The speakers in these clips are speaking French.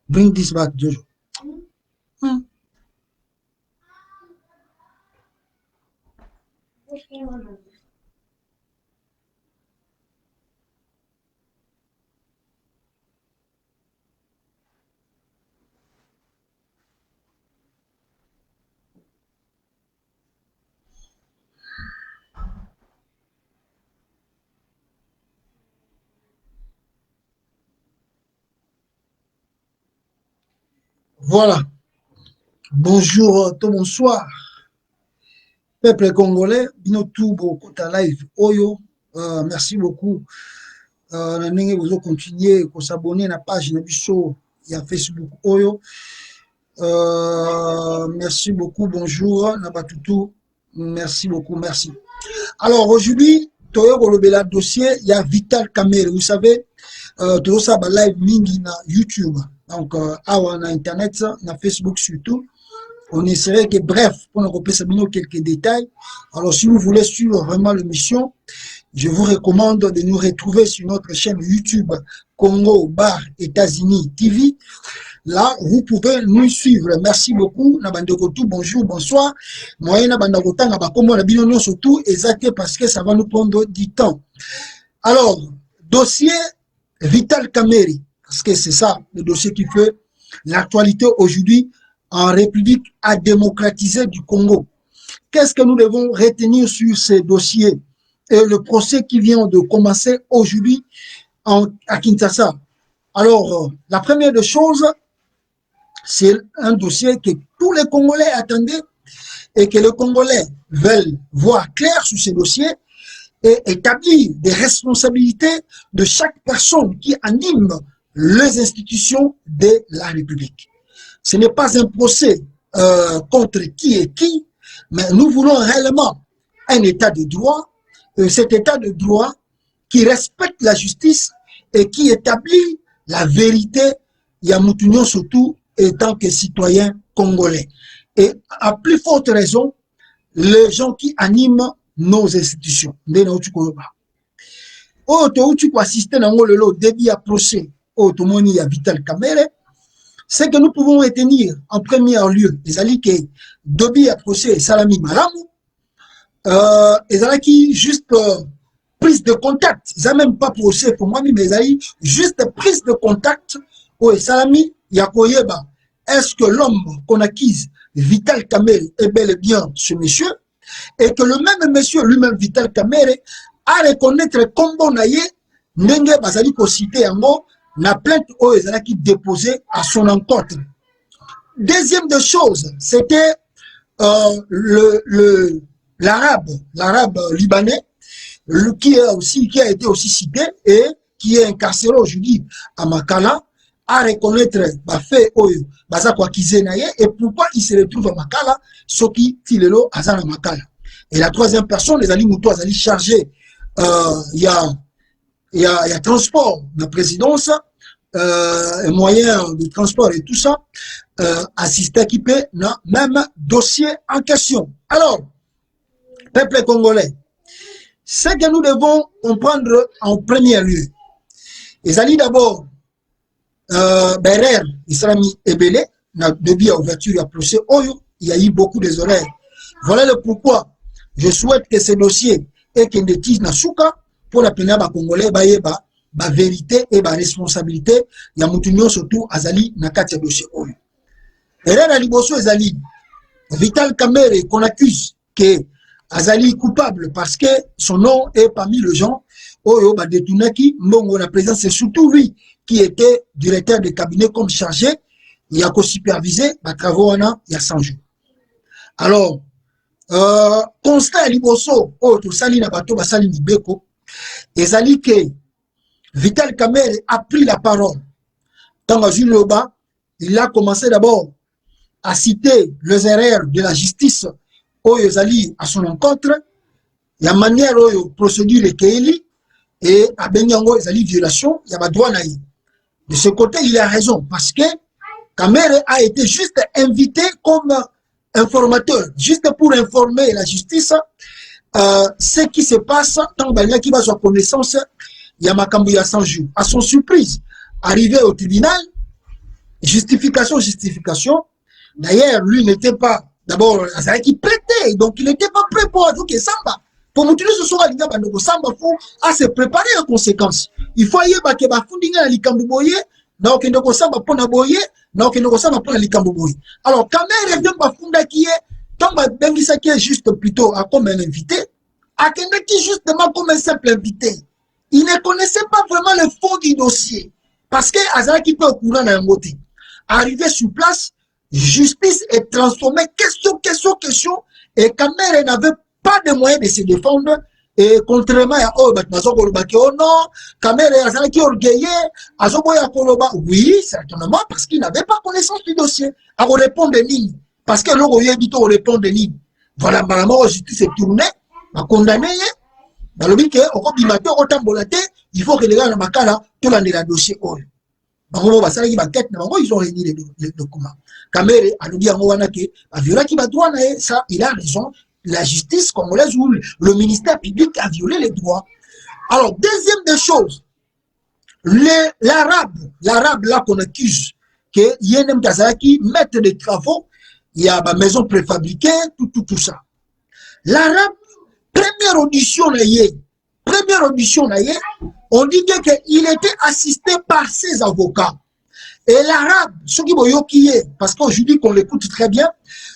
Bring this back, Jojo. Voilà. Bonjour, tout bonsoir. Peuple congolais, Binotou Bokota Live Oyo. Merci beaucoup. Vous continuer à s'abonner à la page de Facebook Oyo. Merci beaucoup. Bonjour, Nabatutu. Merci beaucoup. Merci. Alors aujourd'hui, le dossier, il y a Vital Kamerhe. Vous savez, tout ça, live mingi na YouTube. Donc, on a Internet, na Facebook surtout. On essaierait que, bref, pour nous repasser quelques détails. Alors, si vous voulez suivre vraiment l'émission, je vous recommande de nous retrouver sur notre chaîne YouTube Congo Bar États-Unis TV. Là, vous pouvez nous suivre. Merci beaucoup. Bonjour, bonsoir. Moi, surtout, exactement parce que ça va nous prendre du temps. Alors, dossier Vital Kamerhe, parce que c'est ça le dossier qui fait l'actualité aujourd'hui en République démocratisée du Congo. Qu'est-ce que nous devons retenir sur ces dossiers et le procès qui vient de commencer aujourd'hui à Kinshasa? Alors, la première des choses, c'est un dossier que tous les Congolais attendaient et que les Congolais veulent voir clair sur ces dossiers et établir des responsabilités de chaque personne qui anime les institutions de la République. Ce n'est pas un procès contre qui est qui, mais nous voulons réellement un état de droit, cet état de droit qui respecte la justice et qui établit la vérité, Yamoutunion surtout, en tant que citoyen congolais. Et à plus forte raison, les gens qui animent nos institutions. Oh, tu peux assister dans le début à procès, oh, tout le monde y a Vital Kamerhe. Ce que nous pouvons retenir en premier lieu, les alliés qui Dobi a procès Salami Malamu, les alliés qui juste prise de contact, ils n'ont même pas procès pour moi, mais les alliés juste prise de contact au Salami Yakoyeba. Est-ce que l'homme qu'on accuse, Vital Kamerhe, est bel et bien ce monsieur, et que le même monsieur, lui-même Vital Kamerhe, a reconnaître Kombo Naye, Nenge Bazali ko cité en mot, la plainte aux qui déposée à son encontre. Deuxième des choses, c'était l'arabe libanais, qui a été aussi cité et qui est incarcéré aujourd'hui à Makala, à reconnaître fait et pourquoi il se retrouve à Makala, ce qui Tilelo Azana Makala. Et la troisième personne, les Ali Moutou Azali chargé, il y a transport de présidence, moyens de transport et tout ça, assisté équipé dans même dossier en question. Alors, peuple congolais, ce que nous devons comprendre en premier lieu, les alliés d'abord, Berer, Islami Ebele, depuis l'ouverture du procès, il y a eu beaucoup de horaires. Voilà le pourquoi je souhaite que ce dossier ait qu'une détise na souka pour la pénale congolais, la vérité et la responsabilité, il y a Moutounion surtout Azali Nakati dossier. Et là, Liboso Azali, Vital Kamerhe qu'on accuse que Azali coupable parce que son nom est parmi les gens, Oyo Badetunaki, Mbongo la présidence, c'est surtout lui qui était directeur de cabinet comme chargé, il a supervisé les travaux il y a 100 jours. Alors, constat Liboso, tout sali na bato basali Libeko, Ezali que Vital Kamerhe a pris la parole. Dans Loba, il a commencé d'abord à citer les erreurs de la justice Oyezali à son encontre, la manière dont procédure est Kéli, et à Benyango Ezali violation, il y a droit naïf. De ce côté, il a raison, parce que Kamerhe a été juste invité comme informateur, juste pour informer la justice ce qui se passe tant qu'il va sur connaissance, il y a Makambu il y a 100 jours. À son surprise, arrivé au tribunal, justification. D'ailleurs, lui n'était pas, d'abord, qui prêtait, donc il n'était pas prêt pour ajouter Samba. Pour montrer ce soir, il faut Samba à se préparer en conséquence. Il faut y avoir que Fundinga Likambu Boye, donc il ne faut Samba pour Naboye, donc il ne faut Samba pour Likambu Boye. Alors, quand même, il revient Funda qui est, tant Bengisa qui est juste plutôt comme un invité, Akende qui est justement comme un simple invité. Il ne connaissait pas vraiment le fond du dossier. Parce que Azara qui peut au courant d'un côté. Arrivé sur place, justice est transformée, question, et Kamere n'avait pas de moyens de se défendre, et contrairement à oh non, Kamere Azara qui orgueillé, Azoboya Koloba, oui, certainement, parce qu'il n'avait pas connaissance du dossier, à répondre des lignes, parce que l'on dit au répondre des lignes. Voilà, la justice est tournée, à condamner, il faut que les gars dans Makala, tout le dossier. Ils ont réuni les documents. Kamere a dit ça, il a raison. La justice congolaise ou le ministère public a violé les droits. Alors, deuxième des choses, l'arabe là qu'on accuse, que Yenem Kazaki, maître des travaux, il y a ma maison préfabriquée, tout ça. L'arabe, première audition, on dit qu'il était assisté par ses avocats. Et l'arabe, ce qui est, parce qu'aujourd'hui qu'on l'écoute très bien,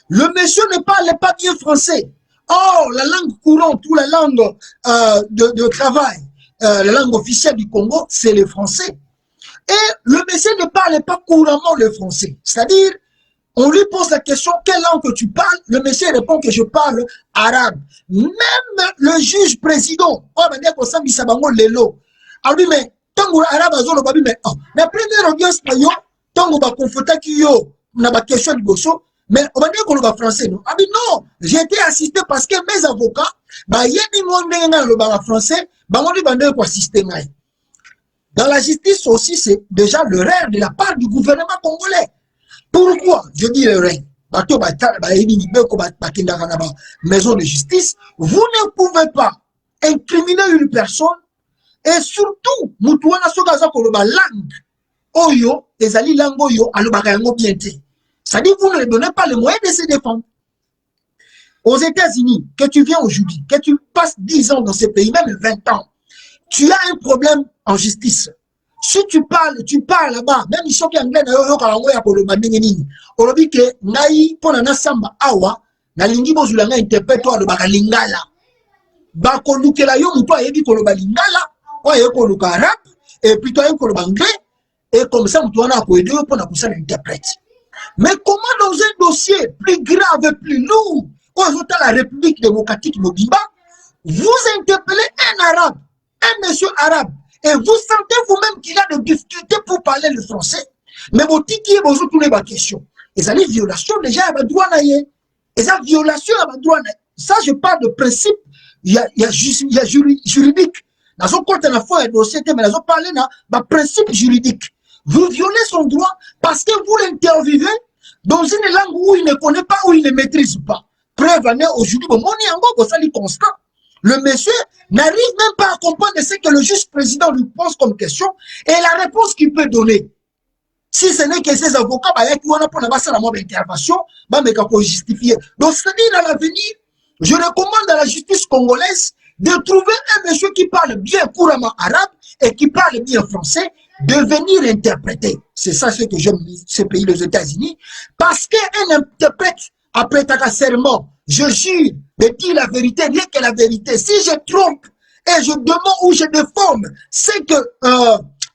le monsieur ne parle pas bien français. Or, la langue courante ou la langue de travail, la langue officielle du Congo, c'est le français. Et le monsieur ne parle pas couramment le français. C'est-à-dire, on lui pose la question, quelle langue tu parles? Le monsieur répond que je parle arabe. Même le juge président, alors lui, mais tango arabe azolo babi mais la première audience yo tango ba conforta ki yo na ba question du bosso mais on va dire qu'on va français non. Ah non, j'ai été assisté parce que mes avocats ba yebi monde nga le ba français ba ngoni bande ko assister ngai. Dans la justice aussi c'est déjà le rêve de la part du gouvernement congolais. Pourquoi je dis le rêve? Bato ba yebi ni beko ba kinda kana ba maison de justice, vous ne pouvez pas incriminer une personne. Et surtout, Moutouana Sogaza Koloba langue, Oyo, Ezali langue Oyo, Alobaka Yango Bienté. Ça dit, vous ne donnez pas le moyen de se défendre. Aux États-Unis, que tu viens aujourd'hui, que tu passes 10 ans dans ce pays, même 20 ans, tu as un problème en justice. Si tu parles là-bas, même ils sont qui anglais, on dit que Naï, Ponana Samba, Awa, Nalingi Bozulanga interprète toi le Bakalingala. Bakolukela yo, Moutoua Yebi Koloba Lingala. Arabe, et plutôt un anglais, et comme ça, on a pour aider pour l'interprète. Mais comment dans un dossier plus grave, plus lourd, quand la République démocratique Mobimba, vous interpellez un arabe, un monsieur arabe, et vous sentez vous-même qu'il a des difficultés pour parler le français, mais vous dites qu'il y a besoin de toutes les questions. Et ça, les violations, déjà, à droit naïe. Et ça, violation à droit naïe. Ça, je parle de principe, il y a juridique. Dans son compte, la foi et dossier, mais dans son parler, dans principe juridique. Vous violez son droit parce que vous l'intervivez dans une langue où il ne connaît pas, où il ne maîtrise pas. Preuve aujourd'hui, constant. Le monsieur n'arrive même pas à comprendre ce que le juge président lui pose comme question et la réponse qu'il peut donner. Si ce n'est que ses avocats, qui vont pour la intervention, pour justifier. Donc, c'est-à-dire, dans l'avenir, je recommande à la justice congolaise de trouver un monsieur qui parle bien couramment arabe et qui parle bien français, de venir interpréter. C'est ça ce que j'aime ce pays, les États-Unis, parce qu'un interprète, après ta serment, je jure de dire la vérité, rien que la vérité. Si je trompe et je demande ou je déforme, c'est que,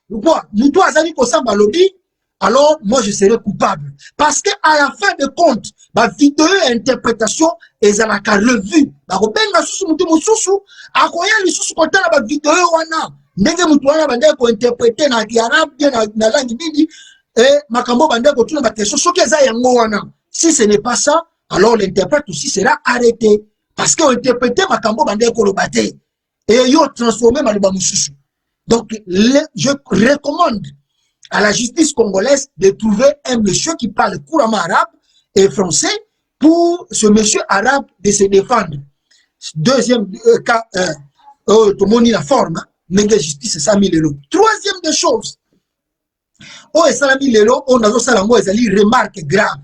nous dois aller au Samba lobby, alors moi je serai coupable. Parce qu'à la fin de compte, ma vidéo et interprétation, et ça n'a qu'à revue. Ma robin n'a sous mon sous, à quoi il y a sous côté la vidéo, wana. Ndenge mutuana bande ko interpréter na arabe na langue nini et makambo bande ko tuna ba question soki eza yango wana. Si ce n'est pas ça, alors l'interprète aussi sera arrêté parce que interpréter makambo bande ko lobate et yo transformer maloba mususu. Donc je recommande à la justice congolaise de trouver un monsieur qui parle couramment arabe et français pour ce monsieur arabe de se défendre. Deuxième cas, tout le monde la forme, hein, mais la justice, c'est 100 000 euros. Troisième des choses, oh, et 100 000 euros, on a une remarque grave.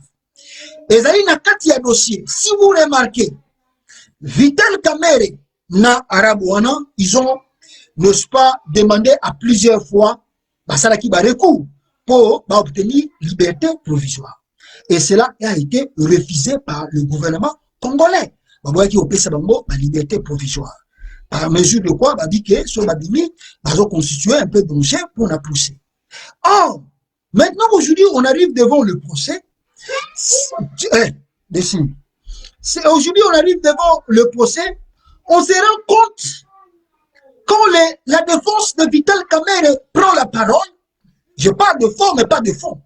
Et ça, il y a un dossier. Si vous remarquez, Vital Kamerhe, na Arabouana, ils ont, n'est-ce pas, demandé à plusieurs fois, ça qui va recours pour obtenir liberté provisoire. Et cela a été refusé par le gouvernement congolais. Qui ont la liberté provisoire. Par mesure de quoi, dit que sur la limite, ils ont constitué un peu de danger pour la pousser. Or, maintenant, aujourd'hui, on arrive devant le procès. Aujourd'hui, on arrive devant le procès. On se rend compte quand la défense de Vital Kamerhe prend la parole. Je parle de forme, mais pas de fond.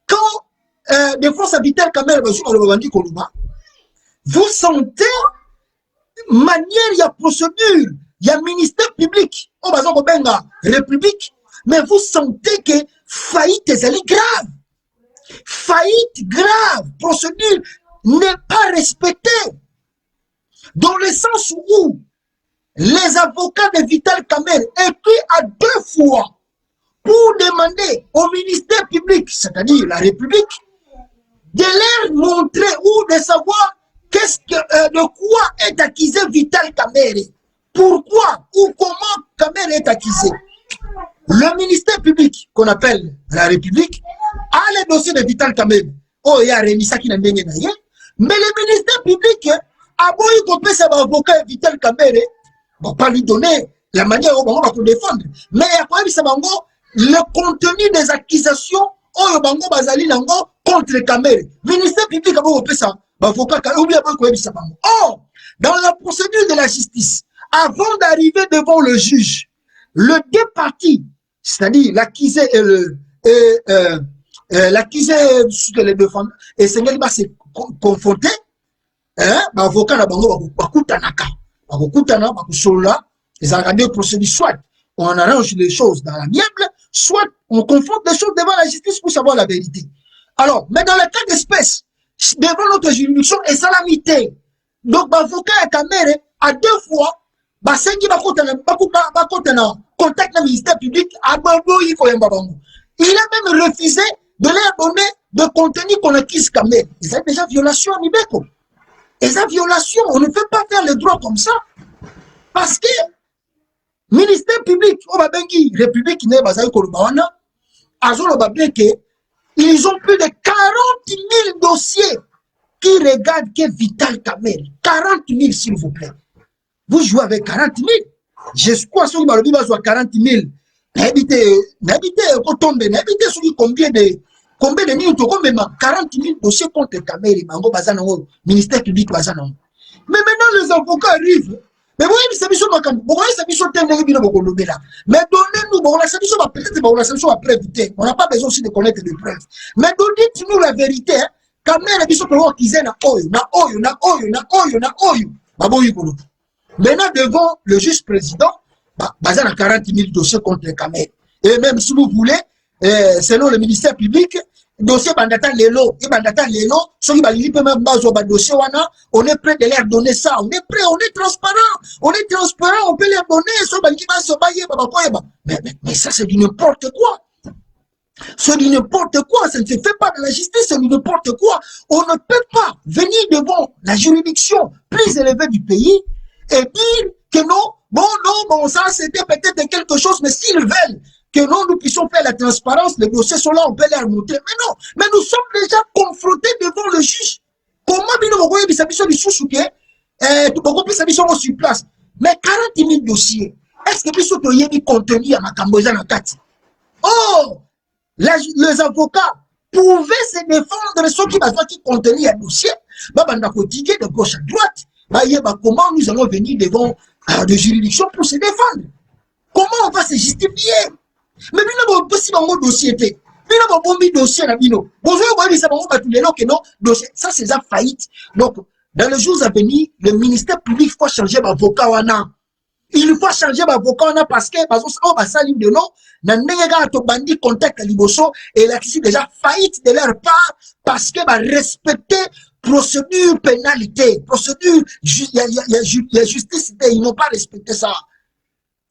Quand défense de Vital Kamerhe, vous sentez manière, il y a procédure, il y a ministère public, on va dire république, mais vous sentez que faillite est grave. Faillite grave, procédure n'est pas respectée. Dans le sens où les avocats de Vital Kamerhe écrivent à 2 fois pour demander au ministère public, c'est-à-dire la République, de leur montrer ou de savoir de quoi est accusé Vital Kamerhe. Pourquoi ou comment Kamerhe est accusé. Le ministère public, qu'on appelle la République, a le dossier de Vital Kamerhe. Oh, il y a Rémissa qui n'a pas gagné. Mais le ministère public a beau y couper ses avocats Vital Kamerhe, bon, pas lui donner la manière dont on va le défendre. Mais il y a quand même le contenu des accusations contre Kamerhe. Le ministère public a beau couper ça. Or, dans la procédure de la justice, avant d'arriver devant le juge, le deux parties, c'est-à-dire l'accusé et l'accusé de les défendre, et c'est va se confronter, l'avocat n'a pas kutanaka, ils ont deux procédures, soit on arrange les choses dans l'amiable, soit on confronte les choses devant la justice pour savoir la vérité. Alors, mais dans le cas d'espèce, devant notre juridiction et salamité. Donc, l'avocat et Kamerhe, à 2 fois, contact le ministère public, il a même refusé de leur donner de contenu qu'on accuse Kamerhe. Ils ont déjà violation à Nibeko. Et ça, violation, on ne peut pas faire le droit comme ça. Parce que, ministère public, République, ils ont plus de 40 000 dossiers qui regardent que Vital Kamerhe. 40 000, s'il vous plaît. Vous jouez avec 40 000. Je crois que vous avez 40 000. N'habitez, combien de minutes, 40 000 dossiers contre Kamerhe, ministère public. Mais maintenant, les avocats arrivent. Mais vous voyez, mais donnez-nous, peut-être après éviter. On n'a pas besoin aussi de connaître les preuves. Mais dites-nous la vérité. Kamerhe biso pour qu'ils na oyo. Maintenant, devant le juge président, basé à 40 000 dossiers contre Kamerhe. Et même si vous voulez, selon le ministère public, dossier bandata lelo, ceux qui valident même dossier on est prêt de leur donner ça, on est prêt, on est transparent, on peut leur donner, mais ça c'est du n'importe quoi. C'est du n'importe quoi, ça ne se fait pas de la justice, c'est du n'importe quoi. On ne peut pas venir devant la juridiction plus élevée du pays et dire que non, ça c'était peut-être quelque chose, mais s'ils veulent que nous puissions faire la transparence, les dossiers sont là, on peut les remonter. Mais non, mais nous sommes déjà confrontés devant le juge. Comment nous voyons des sur place? Mais 40 000 dossiers, est-ce que nous avons mis contenu à ma Camboya dans Kati? Oh, les avocats pouvaient se défendre de ceux qui contenaient un dossier, de gauche à droite. Comment nous allons venir devant des juridictions pour se défendre? Comment on va se justifier? Mais nous aussi un dossier. Nous avons un dossier. Ça, c'est la faillite. Donc, dans les jours à venir, le ministère public faut changer d'avocat. Il faut changer d'avocat parce que on va salir de nom. Bandi contact à Liboso et là, c'est déjà faillite de leur part parce que va respecter procédure pénalité, procédure, il y a justice, ils n'ont pas respecté ça.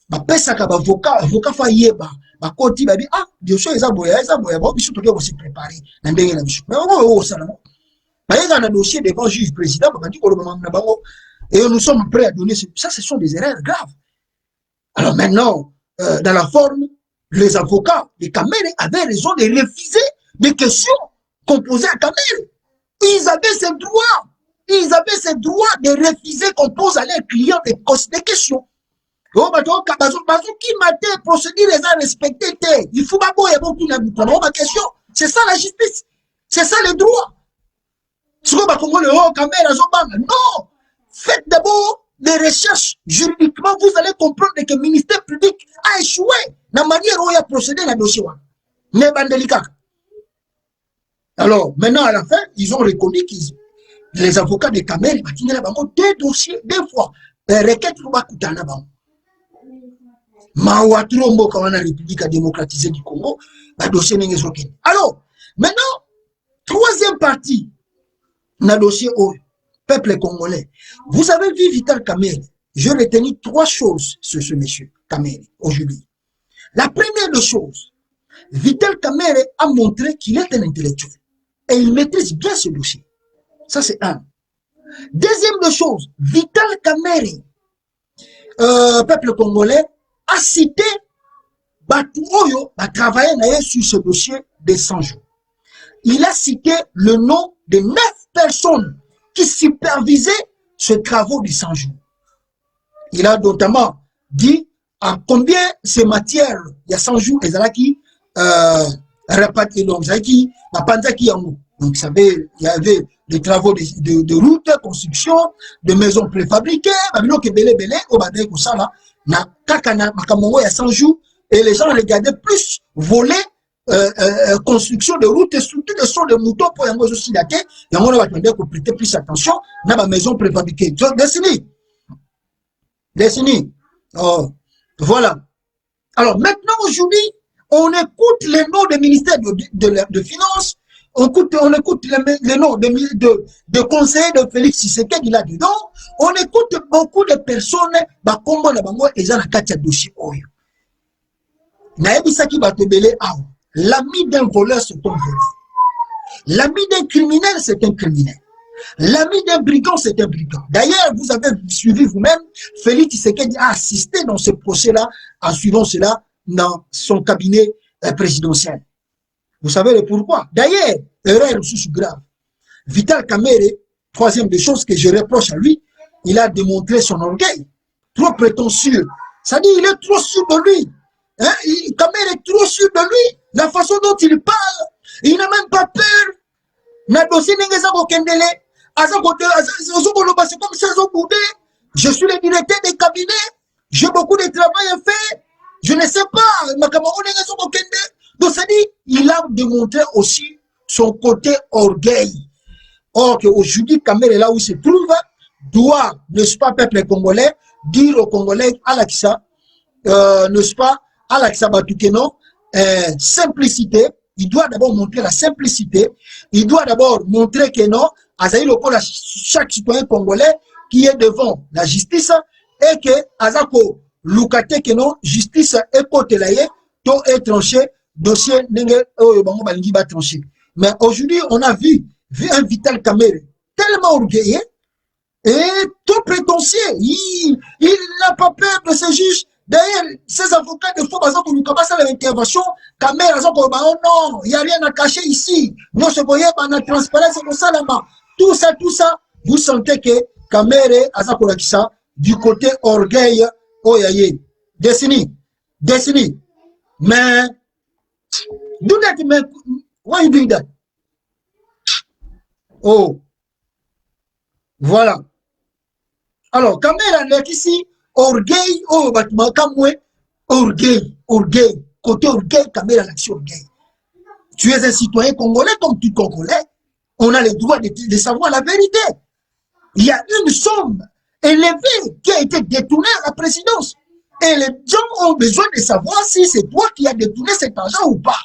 Bapesaka avocat fa yeba bakoti babi ah dossier eza boya ba biso toke ko se préparer na ndenge na biso mais on sala ba na dossier devant juge président ba dit ko lo na bango et nous sommes prêts à donner ça. Ce sont des erreurs graves. Alors maintenant dans la forme les avocats de Kamere avaient raison de refuser des questions qu'on posait à Kamere. Ils avaient ce droit de refuser qu'on pose à leurs clients des questions. Oh, qui m'a procédure les a respecté. Il faut pas beaucoup de question. C'est ça la justice. C'est ça le droit. Non. Faites d'abord des recherches juridiquement. Vous allez comprendre que le ministère public a échoué dans la manière dont il a procédé dans le dossier. Alors, maintenant, à la fin, ils ont reconnu que les avocats de Kamere ont deux dossiers, deux fois. Requête pour Bakutana. Mawatrombo quand on a République démocratisée du Congo, dossier n'est pas. Alors, maintenant, troisième partie, dans le dossier au peuple congolais. Vous avez vu Vital Kamerhe. Je retenu trois choses sur ce monsieur Kamerhe aujourd'hui. La première des choses, Vital Kamerhe a montré qu'il est un intellectuel et il maîtrise bien ce dossier. Ça, c'est un. Deuxième des choses, Vital Kamerhe, peuple congolais, a cité Batu Oyo a travaillé sur ce dossier de 100 jours. Il a cité le nom de 9 personnes qui supervisaient ce travaux de 100 jours. Il a notamment dit à combien ces matières, il y a 100 jours, les alaki, donc vous savez, il y avait des travaux de routes, construction, de maisons préfabriquées, il y a 100 jours, et les gens regardaient plus voler construction de routes et surtout de son de moutons pour y avoir aussi la tête, et on va prêter plus attention dans la maison préfabriquée. Décennie. Oh, voilà. Alors maintenant, aujourd'hui, on écoute les noms des ministères de Finances, on écoute les noms de conseillers de Félix Tshisekedi là-dedans, on écoute beaucoup de personnes, dossier. L'ami d'un voleur, c'est un voleur. L'ami d'un criminel, c'est un criminel. L'ami d'un brigand, c'est un brigand. D'ailleurs, vous avez suivi vous-même, Félix Tshisekedi a assisté dans ce procès-là, en suivant cela dans son cabinet présidentiel. Vous savez le pourquoi. D'ailleurs, erreur aussi grave. Vital Kamerhe, troisième des choses que je reproche à lui, il a démontré son orgueil. Trop prétentieux. Ça dit, il est trop sûr de lui. Hein? Kamerhe est trop sûr de lui. La façon dont il parle, il n'a même pas peur. Je suis le directeur des cabinets. J'ai beaucoup de travail à faire. Je ne sais pas. Donc, ça dit, il a démontré aussi son côté orgueil. Or, qu'aujourd'hui, Kamerhe, là où il se trouve, doit, n'est-ce pas, peuple congolais, dire aux Congolais, à l'Aksa, n'est-ce pas, à l'Aksa Batukeno, simplicité. Il doit d'abord montrer la simplicité. Il doit d'abord montrer que non, chaque citoyen congolais qui est devant la justice et que Azako Lukate que non, justice est potelaye, tout est tranché, dossier n'est pas tranché. Mais aujourd'hui, on a vu un Vital Kamerhe tellement orgueilleux et tout prétentieux. Il n'a pas peur de ses juges. D'ailleurs, ces avocats de fois, pour nous commencer l'intervention, Kamerhe, oh non, il n'y a rien à cacher ici. Nous se voyons dans la transparence, tout ça, vous sentez que Kamerhe, du côté orgueil, oh yaye, décennie. Mais, do that, man. Why you doing that? Oh, voilà. Alors, Kamerhe est ici, orgueil, oh, orgueil, côté orgueil, Kamerhe l'action orgueil. Tu es un citoyen congolais comme tout Congolais, on a le droit de savoir la vérité. Il y a une somme élevée qui a été détournée à la présidence. Et les gens ont besoin de savoir si c'est toi qui as détourné cet argent ou pas.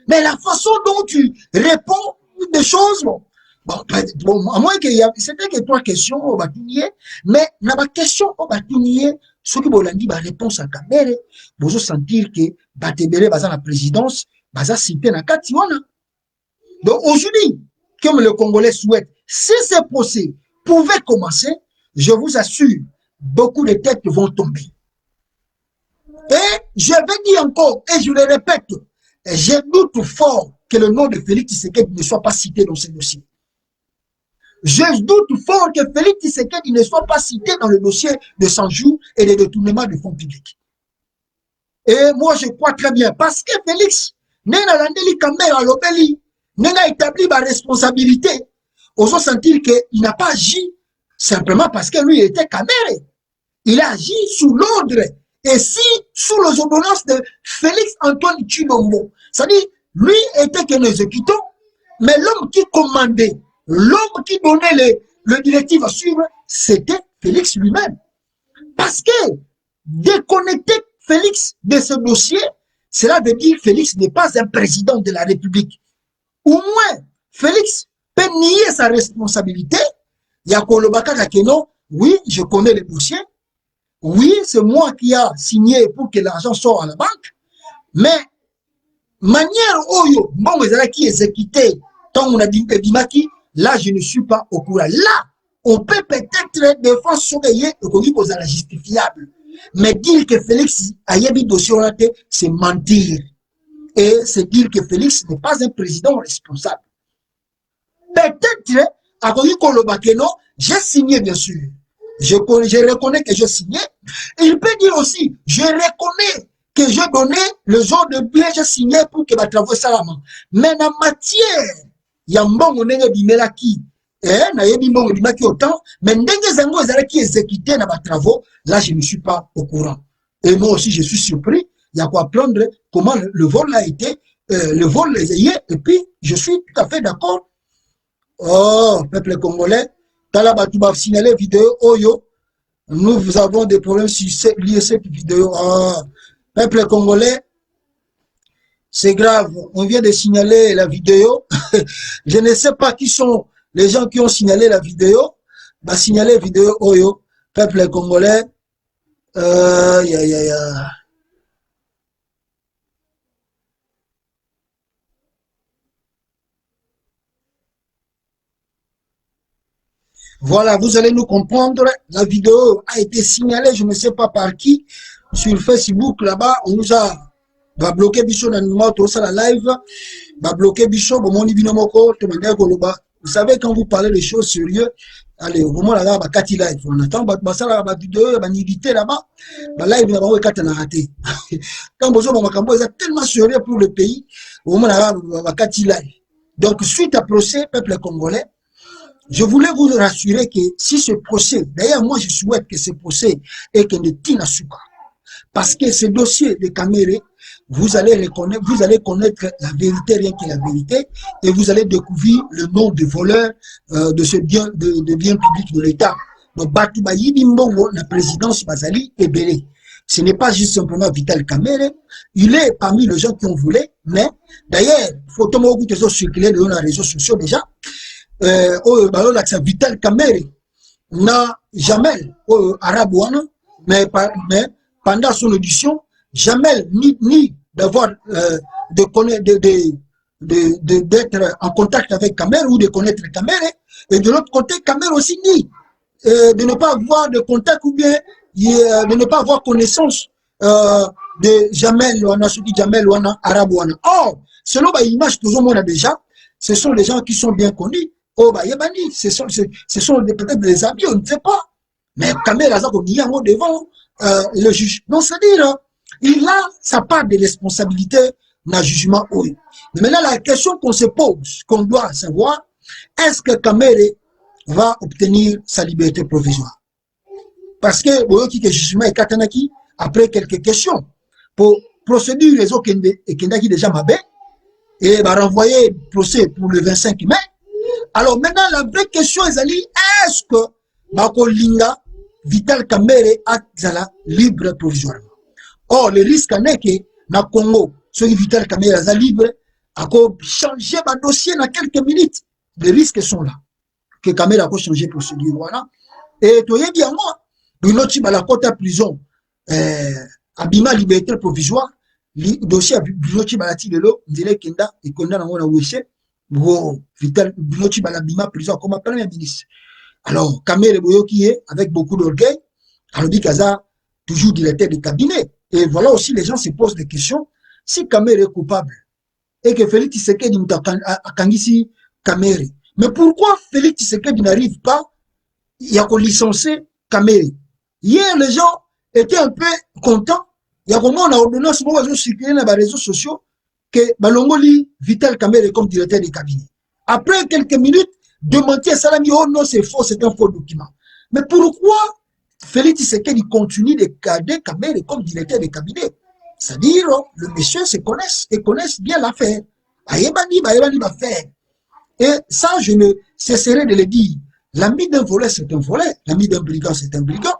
Mais la façon dont tu réponds des choses, bon, Bon, à moins qu'il y a, c'était que 3 questions au bâtonnier, mais dans la question au bâtonnier, ceux qui vont dit la réponse à Kamere, vous sentir que Batebele basa la présidence, basa cité na Katiwana. Donc aujourd'hui, comme le Congolais souhaite, si ce procès pouvait commencer, je vous assure, beaucoup de têtes vont tomber. Et je vais dire encore, et je le répète, j'ai doute fort que le nom de Félix Tshisekedi ne soit pas cité dans ce dossier. Je doute fort que Félix Tshisekedi ne soit pas cité dans le dossier de 100 jours et de détournement de fonds publics. Et moi, je crois très bien, parce que Félix, n'a établi ma responsabilité, osons sentir qu'il n'a pas agi simplement parce que lui était caméré. Il a agi sous l'ordre. Et si, sous les ordonnances de Félix Antoine Tshilombo, c'est-à-dire, lui était qu'un exécutant, mais l'homme qui commandait, l'homme qui donnait le directive à suivre, c'était Félix lui-même. Parce que déconnecter Félix de ce dossier, cela veut dire que Félix n'est pas un président de la République. Au moins, Félix peut nier sa responsabilité. Yakolobaka Kakeno, oui, je connais le dossier. Oui, c'est moi qui a signé pour que l'argent sorte à la banque. Mais, manière Oyo, bon, qui est exécuté, tant on a dit Dimaki, là, je ne suis pas au courant. Là, on peut peut-être des fois surveiller et qu'on dit qu'on a la justifiable. Mais dire que Félix a eu dossier, c'est mentir. Et c'est dire que Félix n'est pas un président responsable. Peut-être, à Kolobakeno, j'ai signé, bien sûr. Je reconnais que j'ai signé. Il peut dire aussi, je reconnais que j'ai donné le genre de bien j'ai signé pour que ma travaux salama. Mais dans matière, il y a un bon on est bimelaki. Na yebi mbongo dimaki autant, mais ndenge zango ezala qui exécuté na ba travaux, là je ne suis pas au courant. Et moi aussi je suis surpris, il y a quoi apprendre comment le vol a été, le vol les ayés, et puis je suis tout à fait d'accord. Oh, peuple congolais, tala batu ba signaler vidéo oyo, nous avons des problèmes sur cette vidéo. Ah, peuple congolais, c'est grave, on vient de signaler la vidéo. Je ne sais pas qui sont les gens qui ont signalé la vidéo, bah signaler la vidéo Oyo, peuple congolais, Voilà, vous allez nous comprendre, la vidéo a été signalée, je ne sais pas par qui, sur Facebook, là-bas, on nous a va bloquer Bichon dans le numéro, tout ça, la live, va bloquer Bichon, bon, mon ibinomoko, tout le monde. Vous savez, quand vous parlez de choses sérieuses, allez, au moment là-bas, bah, live, on attend, bah, ça, là, bah, vidéo, bah, nidité là-bas, bah, live, là-bas, ouais, quand on a raté. Quand vous avez un ils sont tellement sérieux pour le pays, au moment là-bas, bah, live. Donc, suite à procès, peuple congolais, je voulais vous rassurer que si ce procès, d'ailleurs, moi, je souhaite que ce procès est que ne tina suka. Parce que ce dossier de Kamere, vous allez connaître la vérité, rien que la vérité, et vous allez découvrir le nom de voleur de ce bien, de biens publics de l'État. Donc, Batouba Yibimbongo, la présidence Bazali est belé. Ce n'est pas juste simplement Vital Kamere, il est parmi les gens qui ont voulu, mais d'ailleurs, faut que tu circuler dans les réseaux sociaux déjà, Vital Kamere n'a jamais Arabouana, mais pendant son audition, jamais ni d'avoir d'être en contact avec Kamere ou de connaître Kamere, et de l'autre côté, Kamere aussi ni de ne pas avoir de contact ou bien de ne pas avoir connaissance de Jamel Wana, Soudi Jamel Wana, Arabouana. Or, selon l'image que nous avons déjà, ce sont les gens qui sont bien connus. Oh, bah, Yabani, ce sont peut-être des habits, on ne sait pas. Mais Kamere a devant le juge. Donc, c'est-à-dire, il a sa part de responsabilité dans le jugement. Oui. Mais maintenant, la question qu'on se pose, qu'on doit savoir, est-ce que Kamere va obtenir sa liberté provisoire? Parce que, le jugement est katanaki, après quelques questions, pour procédure les autres qui déjà mabé, et va renvoyer le procès pour le 25 mai. Alors maintenant, la vraie question est, est-ce que Bakolinga Vital Kamere a libre provisoirement? Or, le risque n'est que dans le Congo, ce Vital Kamere est libre, a changer le dossier dans quelques minutes. les risques sont là. Que Kamel a changé de procédure. Voilà. Et tu as bien moi, Bruno Chibala côte à prison, Abima liberté provisoire, dossier Bruno Chibala Tilelo, Ndele Kenda, et Konda Nangona Weshe, Vital Bruno Chibala Bima prison comme premier ministre. Alors, Kamel Boyo qui est, avec beaucoup d'orgueil, Alobi Kaza, toujours directeur de cabinet. Et voilà aussi, les gens se posent des questions. Si Kamel est coupable, et que Félix Tshisekedi a Kangisi Kamel, mais pourquoi Félix Tshisekedi n'arrive pas à licencier Kamel? Hier, les gens étaient un peu contents. Il y a comment on a ordonné ce moment circuler dans les réseaux sociaux que Balongoli Vital Kamel est comme directeur de cabinet. Après quelques minutes, démentir Salami, oh non, c'est faux, c'est un faux document. Mais pourquoi Félix Tshisekedi continue de garder Kamel comme directeur de cabinet? C'est-à-dire, le monsieur se connaissent et connaissent bien l'affaire. Aïebani va faire. Et ça, je ne cesserai de le dire. L'ami d'un voleur, c'est un voleur. L'ami d'un brigand, c'est un brigand.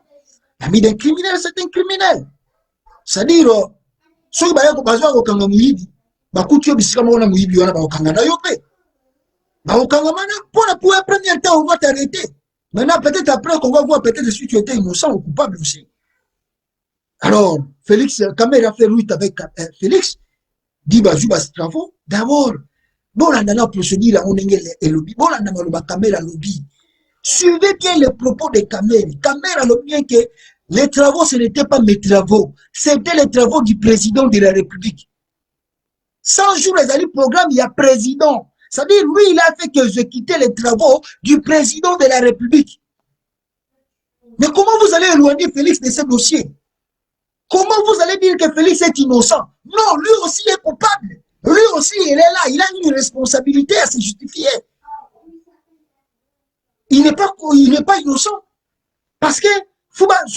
L'ami d'un criminel, c'est un criminel. C'est-à-dire, ceux qui ont besoin de Kangamouibi, Bakutio Biskamona Mouibi, on a Kangana Yope. Baokangamana, pour la première temps, on va t'arrêter. Maintenant, peut-être après qu'on va voir, peut-être si tu étais innocent ou coupable aussi. Alors, Félix, Kamel a fait lutte avec Félix, dit Bazouba Stravo, d'abord, bon, on a procédure, on a le lobby, bon, on a Kamel à lobby. Suivez bien les propos de Kamel. Kamel a le bien que les travaux, ce n'étaient pas mes travaux, c'était les travaux du président de la République. 100 jours, les alliés programme, il y a président. C'est-à-dire, lui, il a fait que je quittais les travaux du président de la République. Mais comment vous allez éloigner Félix de ce dossier? Comment vous allez dire que Félix est innocent? Non, lui aussi est coupable. Lui aussi, il est là. Il a une responsabilité à se justifier. Il n'est pas innocent. Parce que, Félix,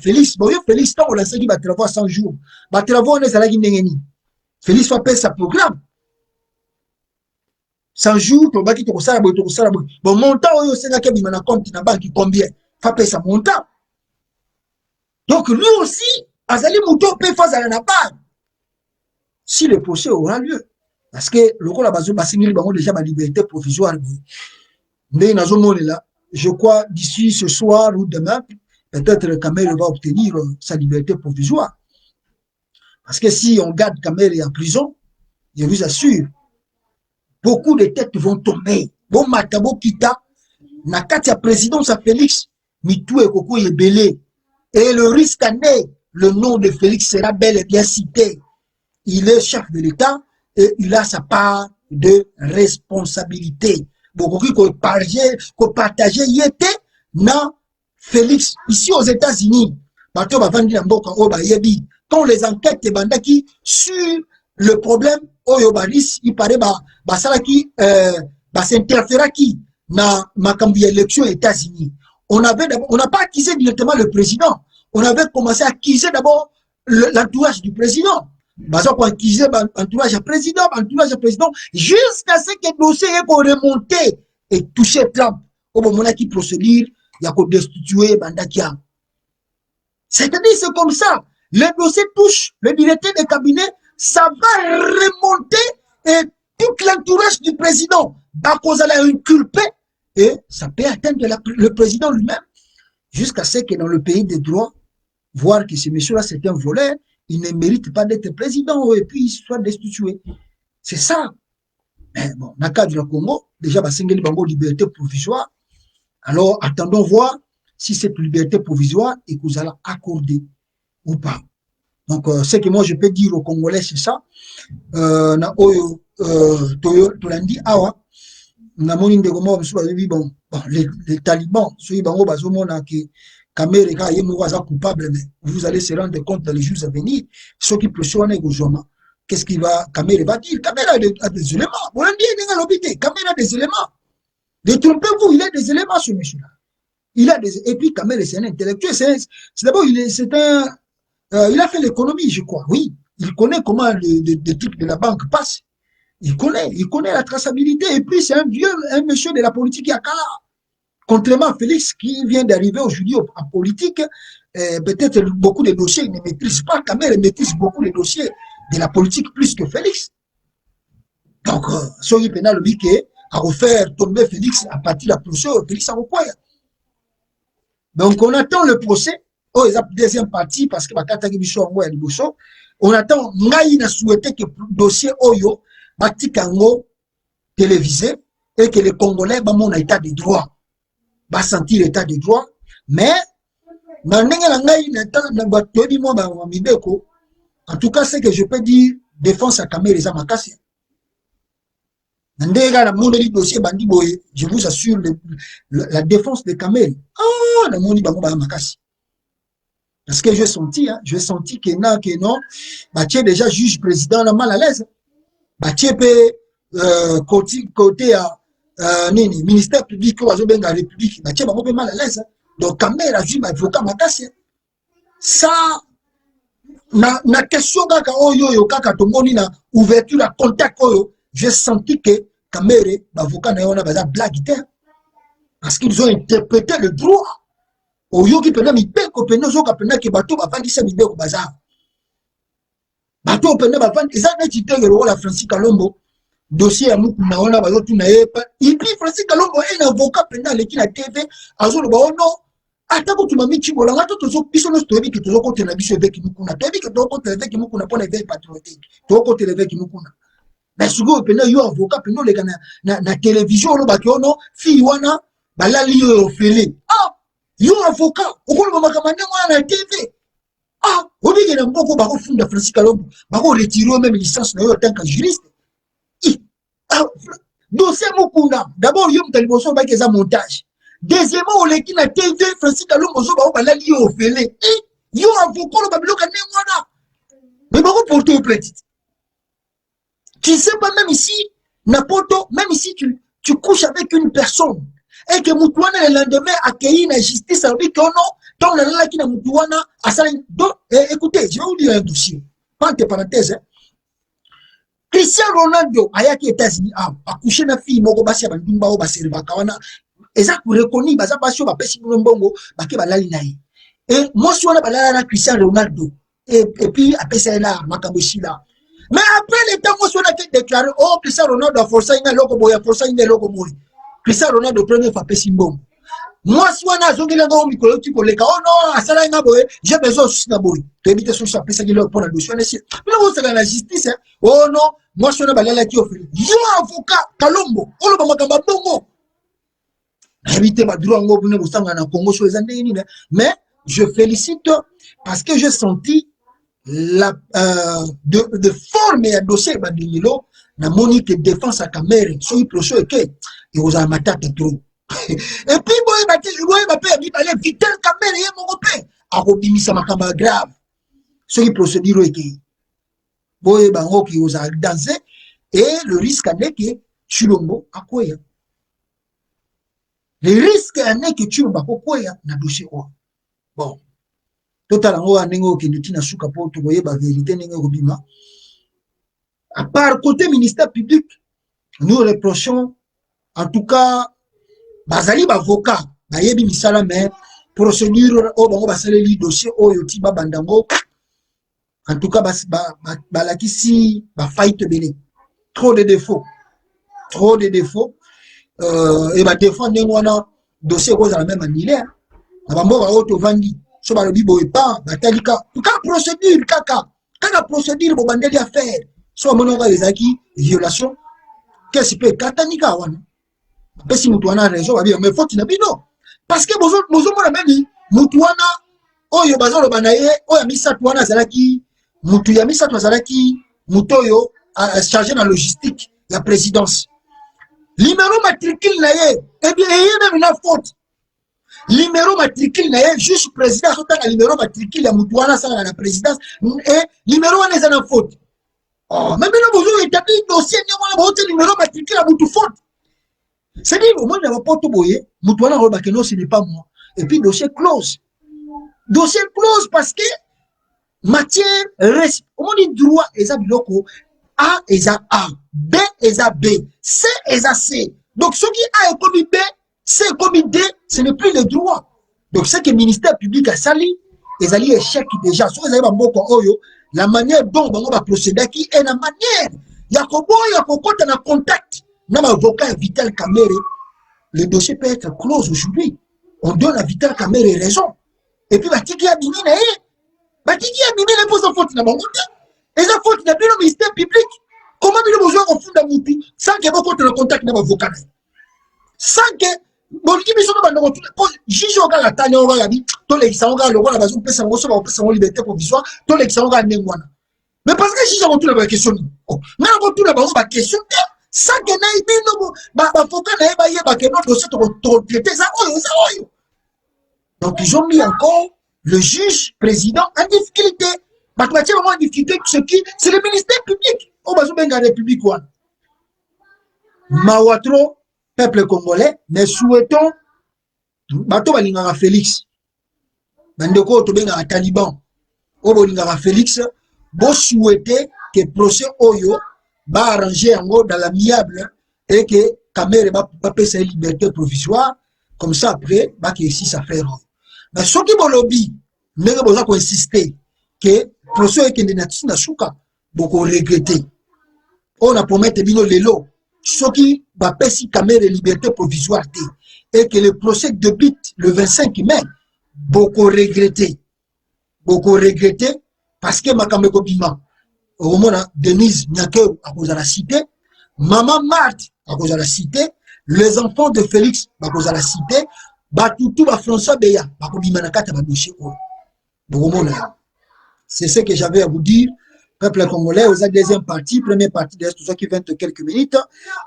Félix, tant on l'a dit, travaux 100 jours. Travaux, on est à la Guinée. Félix va payer sa programme. 100 jours, tu vas quitter au salaire, bon, montant, c'est là qu'il y a un compte dans la banque, combien? Va payer sa montant. Donc, lui aussi, Azali Mouto peut faire à la part. Si le procès aura lieu. Parce que le rôle a déjà ma liberté provisoire. Mais là, je crois d'ici ce soir ou demain, peut-être que Kamel va obtenir sa liberté provisoire. Parce que si on garde Kamel en prison, je vous assure, beaucoup de têtes vont tomber. Bon, Matabo Kita, Nakatia présidence à Félix, Mitou et Koko est belé. Et le risque année, le nom de Félix sera bel et bien cité. Il est chef de l'État et il a sa part de responsabilité. Beaucoup qui partager, il était non Félix. Ici aux États-Unis, quand les enquêtes bandaki sur le problème Oyobaris, il paraît s'interférer qui dans ma élection aux États-Unis. On n'a pas accusé directement le président. On avait commencé à accuser d'abord l'entourage du président. Pour accuser l'entourage du président, jusqu'à ce que le dossier ait remonté et touché Trump. Au moment qui procédure, il y a qu'à destituer Bandakia. C'est-à-dire, c'est comme ça. Le dossier touche le directeur de cabinet, ça va remonter et tout l'entourage du président. Bakozala a inculpé et ça peut atteindre le président lui-même. Jusqu'à ce que dans le pays des droits, voir que ce monsieur-là, c'est un voleur, il ne mérite pas d'être président et puis il soit destitué. C'est ça. Mais bon, dans le cas du Congo, déjà, Basengeli Bango liberté provisoire. Alors, attendons voir si cette liberté provisoire est que vous allez accorder ou pas. Donc, ce que moi je peux dire aux Congolais, c'est ça. Tolandi Awa, les talibans, ceux qui ont Kamere coupable, mais vous allez se rendre compte dans les jours à venir, ceux qui pressionnent gouvernement. Qu'est-ce qu'il va, Kamere va dire? Kamere a des éléments. Kamere a des éléments. Détrompez-vous, il a des éléments, ce monsieur-là. Il a des, et puis Kamere, c'est un intellectuel. C'est d'abord, il a fait l'économie, je crois. Oui, il connaît comment les trucs de la banque passent. Il connaît la traçabilité. Et puis, c'est un monsieur de la politique Yakala. Contrairement à Félix qui vient d'arriver aujourd'hui en politique, peut-être beaucoup de dossiers, il ne maîtrise pas. Kamere maîtrise beaucoup de dossiers de la politique plus que Félix. Donc, soki pena le bique à refaire tomber Félix à partir de la procès, Félix a requoya. Donc, on attend le procès. Oh, ils ont deuxième partie parce que bakata biso ngo ya liboso. On attend ngai na souhaité que dossier oyo batikango télévisé et que les Congolais ba mon état de droit. Ba sentir l'état de droit, mais na ndenge na ngai na batobi mo ba mibeko. En tout cas, c'est que je peux dire défense à Kamel les amakasi. Dossier bandi boye, je vous assure la défense de Kamel. Ah, na moni bango ba makasi. Parce que j'ai senti que non, Batie déjà juge président là mal à l'aise. Batie peut côté à ministère public ou à la République, Batie bango mal à l'aise. Donc Kamel a juge avocat makasi. Ça na question kaka oyo kaka tomoni na ouverture à contact oyo, j'ai senti que Kamere l'avocat na yona baza blague parce qu'ils ont interprété le droit. Oyo ki pena mibeko pena zo ka pena ke bato ba vandisa mibeko baza. Bato pena ba vandi eza na titenge lo la Francis Kalombo dossier ya muku na ona bazo tuna yepa. Et puis Francis Kalombo est un avocat pena leki na TV azo lo ba ono atako tu mami chibola ngato tozo biso no story ki tozo kote na biso avec muku na tobi ke tozo kote avec muku na pona veille patriotique. Tozo kote avec muku na. Mais sugo pena yo avocat pena le na télévision lo ba ki ono fi wana balali yo ofele. Ah yo avocat okolo makamande mwana na TV ah obike na mboko bako funda Francis Kalombo bako retirer même licence na yo en tant que juriste dossier mokunda d'abord yo mtaliboso ba ke za montage deuxièmement on leki na TV Francis Kalombo zo ba balali yo ofele yo avocat lo babiloka ne mwana mais bako porter plainte tu sais pas même ici n'importe même ici tu couches avec une personne et que Moutouana le lendemain accueilli la justice avec que non, tant la lala qui na Moutouana a ça donc écoutez, je vais vous dire un dossier. Entre parenthèses. Cristiano Ronaldo aya ki États-Unis a accouché na fille moko basi ba ndumba o basiri bakawana eza ku reconnu baza basio ba pesi mbongo ba ke balali nayi. Et moi si on a balala na Cristiano Ronaldo et puis après ça là makambo shila. Mais après le temps moi si on a déclaré oh Cristiano Ronaldo a forcé ina loko boya forcé ina loko boya. Cristiano Ronaldo premier fois pesi mbongo. Moi si on a zongi langa o mikolo ti koleka oh non asala nga boye j'ai besoin de na boye. To éviter so ça pesa ki loko pour la dossier na si. Mais on c'est la justice hein. Oh non moi si on a balala ki offrir. Yo avocat Kalombo olo ba makamba bongo. Éviter ba droit ngo bune bosanga na Congo so ezande ni mais je félicite parce que j'ai senti la de forme à dossier bandilo na monique défense à Kamere so i procès que et aux amatata trop et puis boy ba pe bi balé vitel Kamere ye mon pe a robimisa makamba grave so i procédure que boy ba ngo ki aux danser et le risque est que Chilombo akoya le risque est que Chilombo akoya na dossier bon total ngo anengo ki nditina suka po to boye ba vérité nengo robima. À part côté ministère public, nous reprochons, en tout cas, Bazali avocat, Bayebi Misala, mais procédure au bango basaleli dossier au yoti bandango. En tout cas, balaki si ba fight belé. Trop de défauts. Trop de défauts. Et ba défendre ngwana dossier cause la même annulé. Na bambo ba auto vandi. So ba lobi boye pas, batalika. Tout cas procédure kaka. Kaka procédure bo bandeli affaire. So mononga ezaki violation qu'est-ce peut katanika wana pesi mutu wana raison babia mais faut na bino parce que bozo mona meni mutu wana oyo bazolo banaye oyo misatu wana zalaki mutu ya misatu zalaki mutu oyo chargé dans logistique la présidence numéro matricule na ye et bien il même une faute numéro matricule na ye juste président sotanga numéro matricule ya mutu wana sala na présidence et numéro wana eza na faute. Oh, mais maintenant, vous avez établi un dossier, vous avez numéro matricule à Moutou faute. C'est-à-dire, au moins, il n'y a pas de boyer, Moutouana, ce n'est pas moi. Et puis, dossier close. Dossier close parce que matière reste. Au moins, il droit, et ça, A et ça A, B et ça B, C et ça C. Donc, ce qui A est comme B, C est comme D, ce n'est plus le droit. Donc, c'est que le ministère public a sali, et ça échec déjà. Si vous avez un bon la manière dont on va procéder qui est la manière Yakobo, t'as un contact. N'a avocat Vital Kamerhe. Le dossier peut être clos aujourd'hui. On donne à Vital Kamerhe raison. Et puis, Batiki a mimi, Batiki a mimi les poses en faute. Et la faute n'a plus le ministère public. Comment il a besoin qu'on fonde un mouti sans qu'il y ait beaucoup de contact avec l'avocat? Sans que. Bon, il y a des juge au gars, la tania au gars, tous les gens le roi, la base, on peut s'en liberté provisoire, tous les gens mais parce que juge a retourné la question. Mais on retourne la question. Sans que n'aille bien, l'avocat n'aille pas y avoir que notre dossier traité ça. Donc, ils ont mis encore le juge président en difficulté. Parce que vraiment en difficulté, c'est le ministère public. Au bas de la République. Mawatro, peuple congolais, nous souhaitons, bato balingara Félix, bandeko to benga Taliban, o balingara Félix, bo souhaiter que le procès Oyo va arranger en gros dans l'amiable et que Kamerhe va payer sa liberté provisoire, comme ça après, va qu'il réussisse à faire. Mais ce qui est lobby, nous avons besoin d'insister que le procès est na souka, beaucoup regretter. On a promis bino lelo, ce qui va payer Kamerhe liberté provisoire et que le procès débute le 25 mai, beaucoup regretter. Beaucoup regretter parce que Makameko Bima, au moment Denise Nyakeu à cause de la cité, Maman Marthe à cause de la cité, les enfants de Félix à cause de la cité, Batoutou François Beya à cause de Manakata Badoché. C'est ce que j'avais à vous dire. Peuple congolais, aux deuxième partie, première partie de tout ça qui 20 quelques minutes.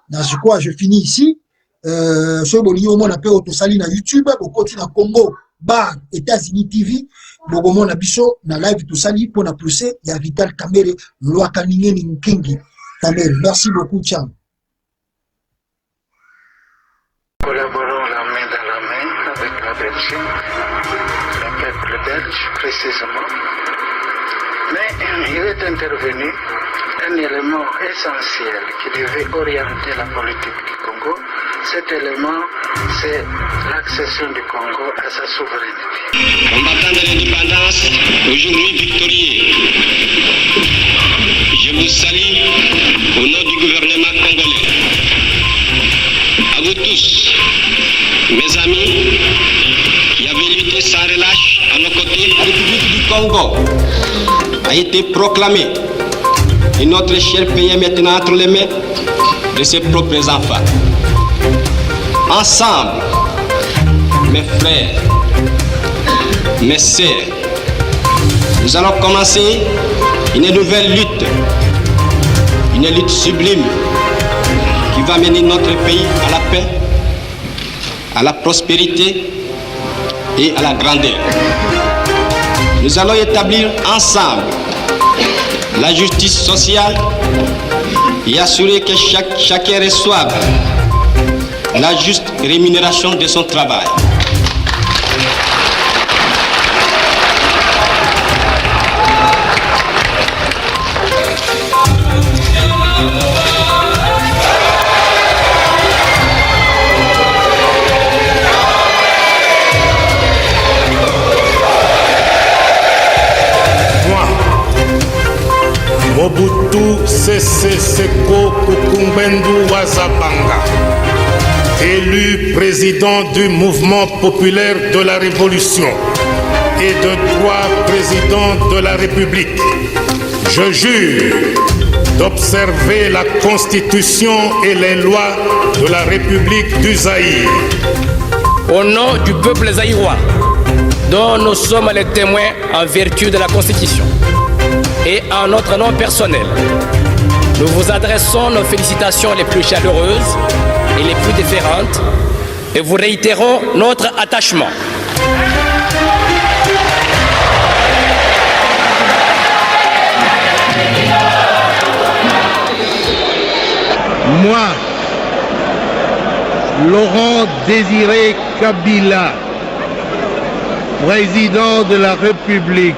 Dans ce quoi je finis ici. Sur le on appelle Autosali na YouTube, au côté na Congo, bar États-Unis TV. Bogomo na biso na live tout sali pour na pousser il y a Vital Kamerhe loi kaninge ni Nkingi Kamerhe. Merci beaucoup, ciao. Collaborons la main dans la main avec la Belgique, le peuple belge précisément. Mais il est intervenu un élément essentiel qui devait orienter la politique du Congo. Cet élément, c'est l'accession du Congo à sa souveraineté. Combattant de l'indépendance, aujourd'hui victorieux, je vous salue au nom du gouvernement congolais. À vous tous, mes amis, qui avez lutté sans relâche à nos côtés, la République du Congo a été proclamée et notre cher pays est maintenant entre les mains de ses propres enfants. Ensemble, mes frères, mes sœurs, nous allons commencer une nouvelle lutte, une lutte sublime qui va mener notre pays à la paix, à la prospérité et à la grandeur. Nous allons établir ensemble la justice sociale et assurer que chacun reçoive la juste rémunération de son travail. Mobutu Sese Seko Kukumbendu Wazabanga, élu président du mouvement populaire de la Révolution et de droit président de la République, je jure d'observer la Constitution et les lois de la République du Zaïre. Au nom du peuple zaïrois, dont nous sommes les témoins en vertu de la Constitution, et en notre nom personnel, nous vous adressons nos félicitations les plus chaleureuses et les plus déférentes et vous réitérons notre attachement. Moi, Laurent Désiré Kabila, président de la République,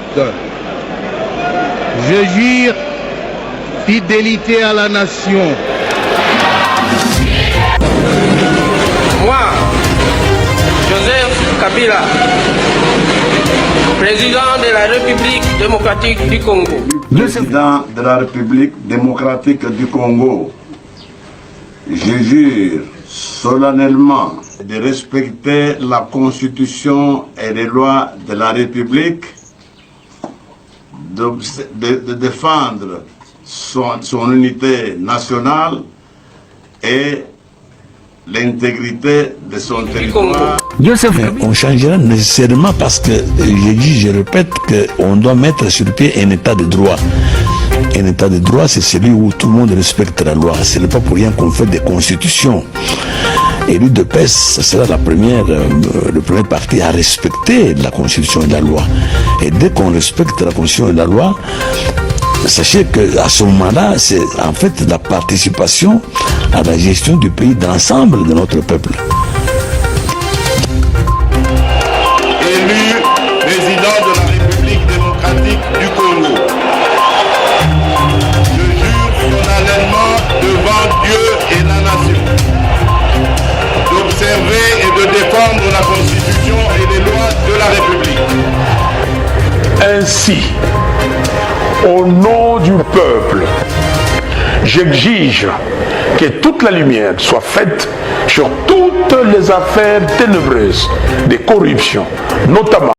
je jure fidélité à la nation. Moi, Joseph Kabila, président de la République démocratique du Congo. Président de la République démocratique du Congo, je jure solennellement de respecter la Constitution et les lois de la République, de défendre son unité nationale et l'intégrité de son territoire. On changera nécessairement parce que, je répète, qu'on doit mettre sur pied un état de droit. Un état de droit, c'est celui où tout le monde respecte la loi. Ce n'est pas pour rien qu'on fait des constitutions. Et l'UDPS, ce sera le premier parti à respecter la constitution et la loi. Et dès qu'on respecte la constitution et la loi, sachez qu'à ce moment-là, c'est en fait la participation à la gestion du pays, de l'ensemble de notre peuple. Élu président de la République démocratique du Congo, je jure solennellement devant Dieu et la nation d'observer et de défendre la Constitution et les lois de la République. Ainsi, au nom du peuple, j'exige que toute la lumière soit faite sur toutes les affaires ténébreuses de corruption, notamment